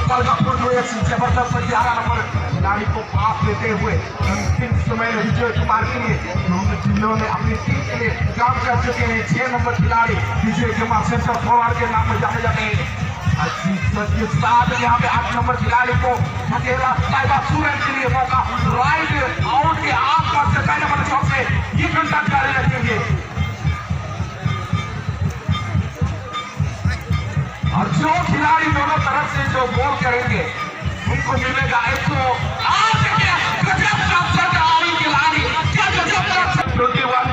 बलगापुर जबरदस्त 11 नंबर खिलाड़ी को पास लेते हुए अंतिम समय में विजय कुमार के लिए जिन्होंने अपनी टीम के लिए काम कर चुके हैं। 6 नंबर खिलाड़ी विजय कुमार सेंटर फॉरवर्ड के नाम में जाने जाते हैं। के साथ यहाँ पे 8 नंबर खिलाड़ी को अकेला साइबा सूरज के लिए मौका राइट आउट के आसपास से पहले नंबर शॉट से ये घंटा जारी रखेंगे और जो खिलाड़ी दोनों तरफ से जो गोल करेंगे उनको मिलेगा 121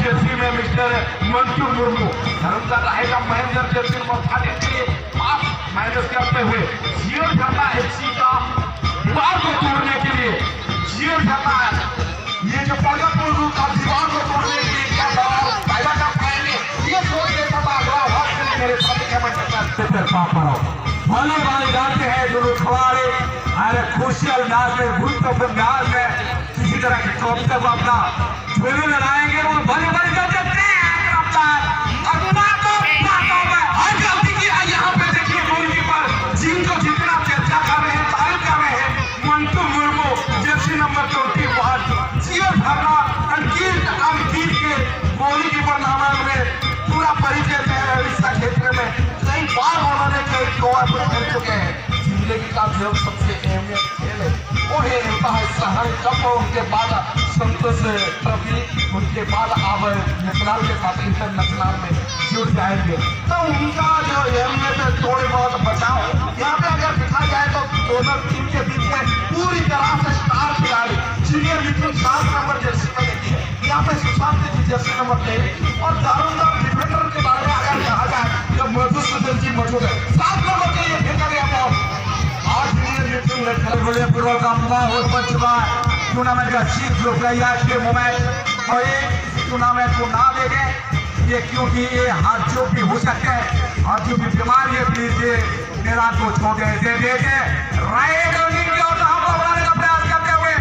जर्सी में मिस्टर मंटू मुर्मू धर्मदार रहेगा महेंद्र जर्सी नंबर 8 के लिए पास मैनेज करते हुए जीरो करना एफसी का दीवार को तोड़ने के लिए जीरो करना है। ये जो बलगापुर का दीवार को तोड़ने के लिए क्या फायदा का पाएंगे ये सोच के मेरे सामने भले भाई जानते हैं जो खिलाड़ी अरे खुशी अंदाज में गुरुत्वपूर्ण अंदाज में किसी तरह की ट्रॉफी को अपना झोली लगाएंगे और भले भले करते हैं यहाँ पे देखिए गोलकीपर जिनको जितना चर्चा कर रहे हैं तारीफ कर रहे हैं मंटू मुर्मू जर्सी नंबर 21 जियो धरना अंकित के गोलकीपर नाम में पूरा परिचय है क्षेत्र में कई बार उन्होंने कई गोल कर चुके हैं। जिंदगी का जो सबसे अहमियत खेल है वो है शहर कप उनके बाद संतोष ट्रॉफी उनके बाद अब नेशनल के साथ इंटरनेशनल में जुड़ जाएंगे तो उनका जो अहमियत है थोड़ी बहुत बचाओ। यहाँ पे अगर देखा जाए तो दोनों टीम के बीच में पूरी तरह से स्टार खिलाड़ी सीनियर मिथुन 7 नंबर जर्सी में देखी है। यहाँ पे सुशांत जी जर्सी नंबर 3 और दारूदार डिफेंडर के बारे में अगर कहा जाए जब मधुसूदन जी मौजूद है 7 नंबर के लिए फेंका गया बॉल आज पूर्व का माहौल बन चुका है टूर्नामेंट का चीफ जो आज के मोमेंट और ये टूर्नामेंट को ना देखें ये क्योंकि ये हाथ जो भी हो सकते हैं और जो भी बीमारी है प्लीज ये मेरा को छोटे से देखे राइट का प्रयास करते हुए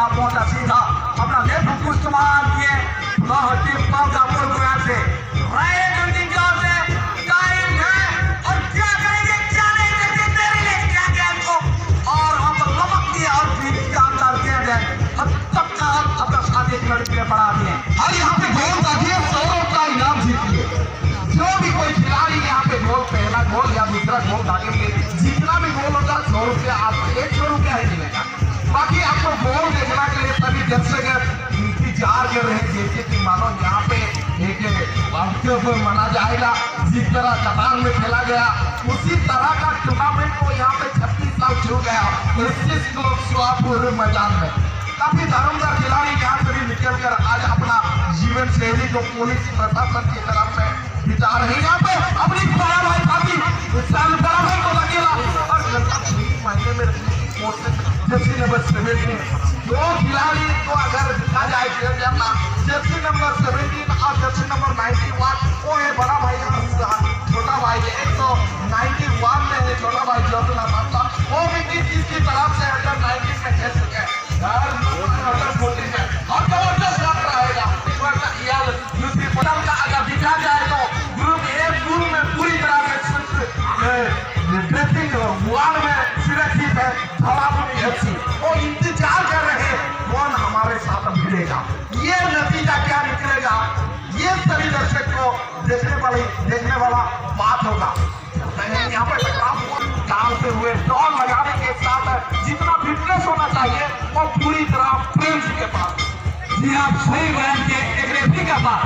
पहुंचा सीधा अपना नेतृत्व इस्तेमाल किए से टाइम है और क्या करेंगे क्या नहीं करते तेरे लिए क्या गेंद को और हम लपक दिया और बीच का अंदर गेंद है तब का अपना साथ एक लड़के ने बढ़ा दिए और यहाँ पे गोल का दिए 100 का इनाम जीतिए। जो भी कोई खिलाड़ी यहाँ पे गोल पहला गोल या दूसरा गोल दागेंगे जितना भी गोल होगा 100 रुपया आपको 100 रुपया ही मिलेगा। बाकी आपको गोल देखना के लिए सभी दर्शक इंतजार कर रहे हैं जैसे कि मानो यहाँ पे एक माना जाएगा जिस तरह कतार में खेला गया उसी तरह का टूर्नामेंट को यहाँ पे 36 साल शुरू गया 25 लोग स्वापुर मैदान में काफी धर्मदार खिलाड़ी यहाँ से भी निकल कर आज अपना जीवन शैली को पुलिस प्रशासन की तरफ में बिता रहे हैं। यहाँ पे अपनी बड़ा भाई काफी बड़ा भाई को लगेगा और महीने में जर्सी नंबर 17 दो खिलाड़ी को अगर दिखा जाए जर्सी नंबर 17 और जर्सी नंबर 91 वो है बड़ा भाई छोटा भाई है 191 में है छोटा भाई जोतना था वो भी किस की तरफ से अंडर 19 में खेल चुके हैं अंडर 14 में और जबरदस्त लग रहेगा दूसरी पदम का अगर दिखा जाए तो ग्रुप ए पूर्व में पूरी तरह से ड्रेसिंग वार्ड में सुरक्षित है वो इंतजार कर रहे हैं कौन हमारे साथ मिलेगा ये नतीजा क्या निकलेगा ये सभी दर्शक को देखने वाला बात होगा। यहाँ पे डालते हुए दौड़ लगाने के साथ जितना फिटनेस होना चाहिए वो पूरी तरह प्रेम के पास जी आप सही बयान के एक रेफरी का पास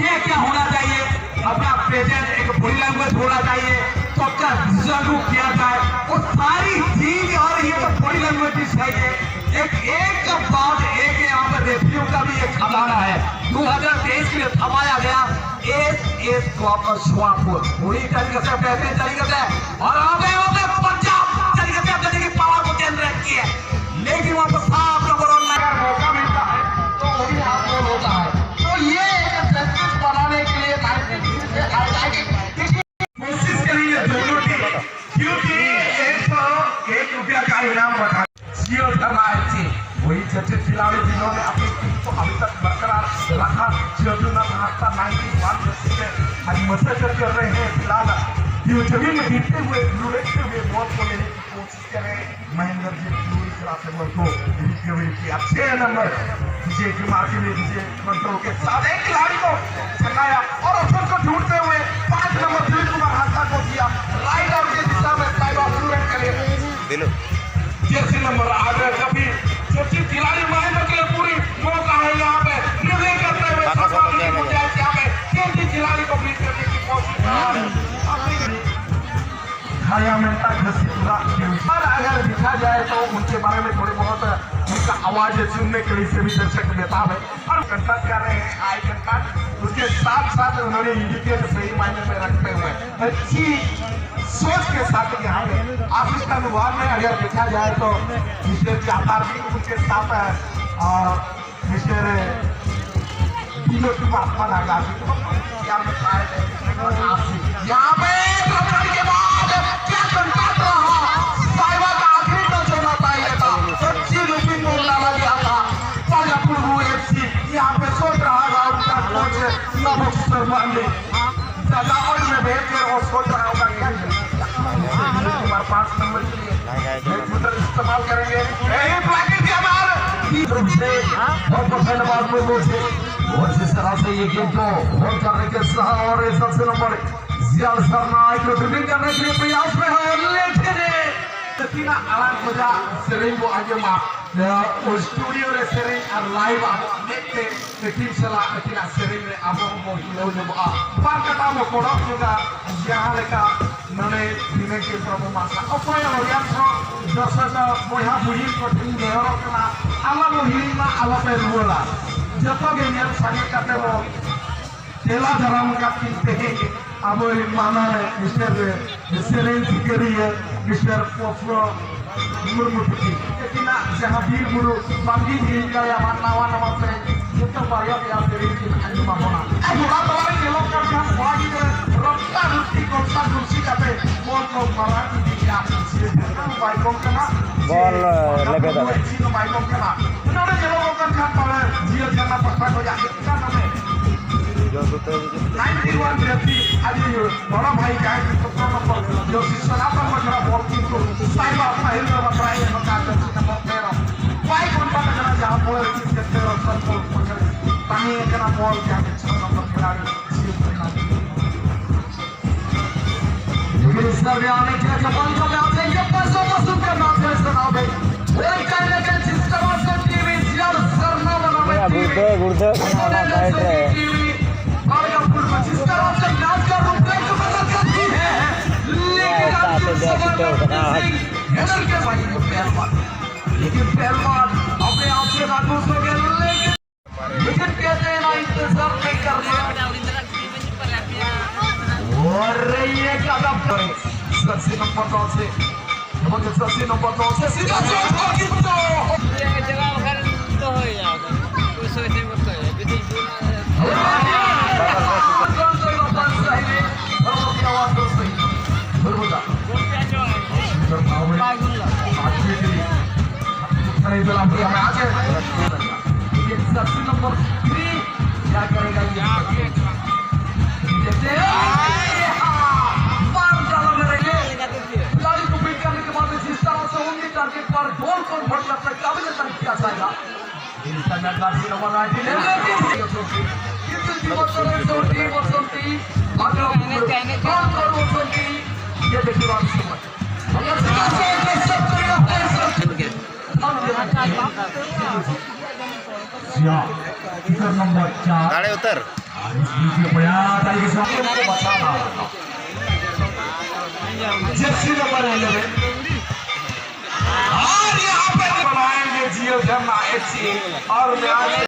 ये क्या होना चाहिए अपना प्रेजेंट एक बॉडी लैंग्वेज होना चाहिए तो क्या जरूर किया जाए वो सारी चीज और ये तो बॉडी लैंग्वेज भी चाहिए एक बात एक यहाँ पर रेफरियों का भी एक खजाना है 2023 के लिए थमाया गया एस स्वापुर पूरी तरीके से बेहतरीन तरीके से और पंजाब तरीके से अपने की पावर को केंद्रित की है लेकिन वहां पर साफ नंबर अगर मौका मिलता है तो वही आप लोग होता है तो ये एक बनाने के लिए कोशिश करेंगे दोनों टीम क्योंकि 101 रुपया का इनाम रखा जियो धर्मा FC वही चर्चित खिलाड़ी जिन्होंने अपनी टीम को अभी तक बरकरार रखा। जियोजुना महात्मा 91 जर्सी में आज मसरत कर रहे हैं। फिलहाल ये जमीन में गिरते हुए लुढ़कते हुए बॉल को लेने की कोशिश कर रहे हैं। महेंद्र जी पूरी तरह से बॉल को रिकवरी किया। 6 नंबर विजय कुमार के लिए विजय कंट्रोल के साथ एक खिलाड़ी को छकाया और अफसर को ढूंढते हुए 5 नंबर दिलीप कुमार हाथा को दिया राइट आउट की दिशा में साइड ऑफ स्टूडेंट के लिए जर्सी नंबर आगे कभी चर्चित खिलाड़ी महेंद्र के लिए पूरी मौका है यहाँ पे निर्णय करते हुए यहाँ पे चर्चित खिलाड़ी को बीट करने की कोशिश कर रहा है। अगर देखा जाए तो उनके बारे में थोड़ी बहुत उनका आवाज सुनने के लिए भी दर्शक बेताब है और कंटैक्ट कर रहे हैं आई कंटैक्ट। उसके साथ साथ उन्होंने इंडिकेट सही मायने में रखते हुए अच्छी सोच के साथ यहाँ पे आफिस्तान विभाग में अगर देखा जाए तो मिस्टर चापार भी उनके साथ और मिस्टर दिलो की बात माना यहाँ पे के बाद क्या कंटैक्ट रहा साइबा का आखिरी टच होना चाहिए था। सच्ची लुपिंग को डाला गया था। पाजापुर FC यहाँ पे सोच रहा था उनका कोच नवक शर्मा ने सजावट में भेज कर वो सोच रहा होगा क्या हमारे 5 नंबर के लिए इस्तेमाल करेंगे और पहलवान में और जिस तरह से ये गेम को होल्ड करने के साथ और सबसे नंबर जियाल सरनाई को ड्रिबलिंग करने के लिए प्रयास में है लेकिन तीना आराम मजा सेरेंग को आगे मार और स्टूडियो रे सेरेंग और लाइव आप देखते टीम सला तीना सेरेंग रे आप को लो जो पार कटा में कोड़ा होगा यहाँ लेका नने टीमें के प्रभु मासा अपाय और यार दर्शक मोया बुझी को टीम नेहरो कना आला मोहिनी मा आला पे रुला जब तक ये संग करते वो तेला धराम का किनते हैं अब माना है मिस्टर सेरेंग सिकरी है मिस्टर पोफ्रो मुर्मुटी लेकिन जहाँ वीर गुरु बांगी जी का या मानवा नमक से जितना बारिया के आप सेरेंग की खाने मामला अब बड़ा बड़ा के लोग का क्या स्वागत है रफ्ता रुचि कोसा रुचि का पे बॉल को मारा की दिया बाइकों का ना बॉल लगे था बाइकों का ना उन्होंने के लोगों का क्या पावे जियो करना पड़ता है जाके क्या नाम है 91 व्यक्ति आज बड़ा भाई का है नंबर जो शिक्षणा पर मजरा बॉल की को साइड ऑफ पहल में बताए हैं का नंबर 13 वाई कोनता का जहां बॉल की करते और सब बॉल पकड़ पानी का बॉल क्या 6 नंबर खिलाड़ी लेकिन इस तरह आने के लिए बॉल को में आते हैं पैसों वसूल करना है सुनाओ भाई और कहने के system of TV Juyal Sarna बनावे गुर्दे खाना बैठ रहे और जिस तरह से नाच का रूप देख तो बदल सकती है लेकिन पहलवान अपने आप से नाखुश हो गए लेकिन कहते हैं ना इंतजार नहीं कर रहे और ये कदम सबसे नंबर 9 से सबसे नंबर 9 से सीधा नंबर 3 क्या करेगा खिलाड़ी को बीट करने के बाद जिस तरह से उनके टारगेट पर गोल कन्वर्ट करता है काबिल तक किया जाएगा नंबर 4 गाड़ी उतर जर्सी नंबर 11 और यहाँ पे बनाएंगे जियो धर्मा FC और मैच